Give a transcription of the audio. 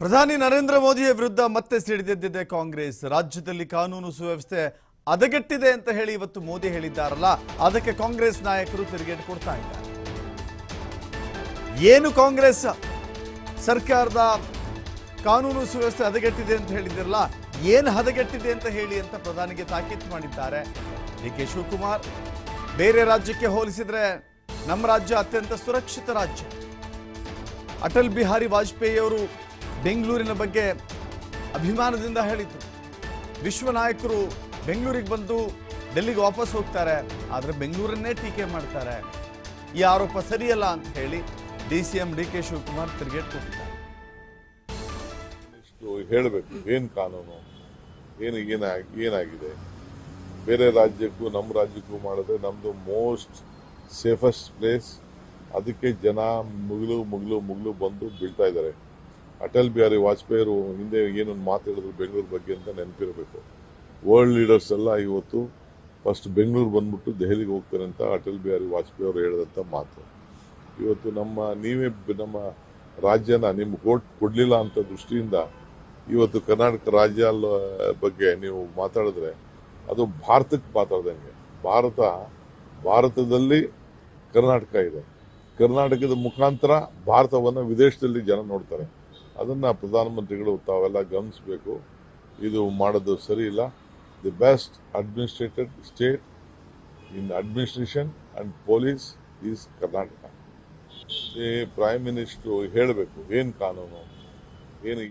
ಪ್ರಧಾನಿ ನರೇಂದ್ರ ಮೋದಿಯ ವಿರುದ್ಧ ಮತ್ತೆ ಸಿಡಿದೆದ್ದಿದೆ ಕಾಂಗ್ರೆಸ್. ರಾಜ್ಯದಲ್ಲಿ ಕಾನೂನು ಸುವ್ಯವಸ್ಥೆ ಹದಗೆಟ್ಟಿದೆ ಅಂತ ಹೇಳಿ ಇವತ್ತು ಮೋದಿ ಹೇಳಿದ್ದಾರಲ್ಲ, ಅದಕ್ಕೆ ಕಾಂಗ್ರೆಸ್ ನಾಯಕರು ತಿರುಗೇಟು ಕೊಡ್ತಾ ಇದ್ದಾರೆ. ಏನು ಕಾಂಗ್ರೆಸ್ ಸರ್ಕಾರದ ಕಾನೂನು ಸುವ್ಯವಸ್ಥೆ ಹದಗೆಟ್ಟಿದೆ ಅಂತ ಹೇಳಿದಿರಲ್ಲ, ಏನು ಹದಗೆಟ್ಟಿದೆ ಅಂತ ಹೇಳಿ ಅಂತ ಪ್ರಧಾನಿಗೆ ತಾಕೀತು ಮಾಡಿದ್ದಾರೆ ಡಿ.ಕೆ. ಶಿವಕುಮಾರ್. ಬೇರೆ ರಾಜ್ಯಕ್ಕೆ ಹೋಲಿಸಿದ್ರೆ ನಮ್ಮ ರಾಜ್ಯ ಅತ್ಯಂತ ಸುರಕ್ಷಿತ ರಾಜ್ಯ. ಅಟಲ್ ಬಿಹಾರಿ ವಾಜಪೇಯಿ ಅವರು ಬೆಂಗಳೂರಿನ ಬಗ್ಗೆ ಅಭಿಮಾನದಿಂದ ಹೇಳಿದ್ರು. ವಿಶ್ವ ನಾಯಕರು ಬೆಂಗಳೂರಿಗೆ ಬಂದು ಡೆಲ್ಲಿಗೆ ವಾಪಸ್ ಹೋಗ್ತಾರೆ, ಆದರೆ ಬೆಂಗಳೂರನ್ನೇ ಟೀಕೆ ಮಾಡ್ತಾರೆ. ಈ ಆರೋಪ ಸರಿಯಲ್ಲ ಅಂತ ಹೇಳಿ ಡಿ.ಸಿ.ಎಂ ಡಿ.ಕೆ. ಶಿವಕುಮಾರ್ ತಿರುಗೇಟು ಕೊಟ್ಟಿದ್ದಾರೆ. ಹೇಳಬೇಕು ಏನು ಕಾನೂನು, ಏನಾಗಿದೆ, ಬೇರೆ ರಾಜ್ಯಕ್ಕೂ ನಮ್ಮ ರಾಜ್ಯಕ್ಕೂ ಮಾಡಿದ್ರೆ ನಮ್ದು ಮೋಸ್ಟ್ ಸೇಫೆಸ್ಟ್ ಪ್ಲೇಸ್. ಅದಕ್ಕೆ ಜನ ಮುಗಿಲು ಬಂದು ಬೀಳ್ತಾ ಇದ್ದಾರೆ. ಅಟಲ್ ಬಿಹಾರಿ ವಾಜಪೇಯಿ ಅವರು ಹಿಂದೆ ಏನೊಂದು ಮಾತು ಹೇಳಿದ್ರು ಬೆಂಗಳೂರು ಬಗ್ಗೆ ಅಂತ ನೆನಪಿರಬೇಕು. ವರ್ಲ್ಡ್ ಲೀಡರ್ಸ್ ಎಲ್ಲ ಇವತ್ತು ಫಸ್ಟ್ ಬೆಂಗಳೂರು ಬಂದ್ಬಿಟ್ಟು ದೆಹಲಿಗೆ ಹೋಗ್ತಾರೆ ಅಂತ ಅಟಲ್ ಬಿಹಾರಿ ವಾಜಪೇಯಿ ಅವರು ಹೇಳಿದಂಥ ಮಾತು. ಇವತ್ತು ನೀವೇ ನಮ್ಮ ರಾಜ್ಯನ ನಿಮ್ಗೆ ಕೊಡಲಿಲ್ಲ ಅಂತ ದೃಷ್ಟಿಯಿಂದ ಇವತ್ತು ಕರ್ನಾಟಕ ರಾಜ್ಯ ಬಗ್ಗೆ ನೀವು ಮಾತಾಡಿದ್ರೆ ಅದು ಭಾರತಕ್ಕೆ ಮಾತಾಡ್ದಂಗೆ. ಭಾರತದಲ್ಲಿ ಕರ್ನಾಟಕ ಇದೆ. ಕರ್ನಾಟಕದ ಮುಖಾಂತರ ಭಾರತವನ್ನು ವಿದೇಶದಲ್ಲಿ ಜನ ನೋಡ್ತಾರೆ. ಅದನ್ನ ಪ್ರಧಾನಮಂತ್ರಿಗಳು ತಾವೆಲ್ಲ ಗಮನಿಸಬೇಕು. ಇದು ಮಾಡೋದು ಸರಿ ಇಲ್ಲ. The best administrated state in administration and police is Karnataka. Prime minister ಹೇಳಬೇಕು ಏನು ಕಾನೂನು, ಏನು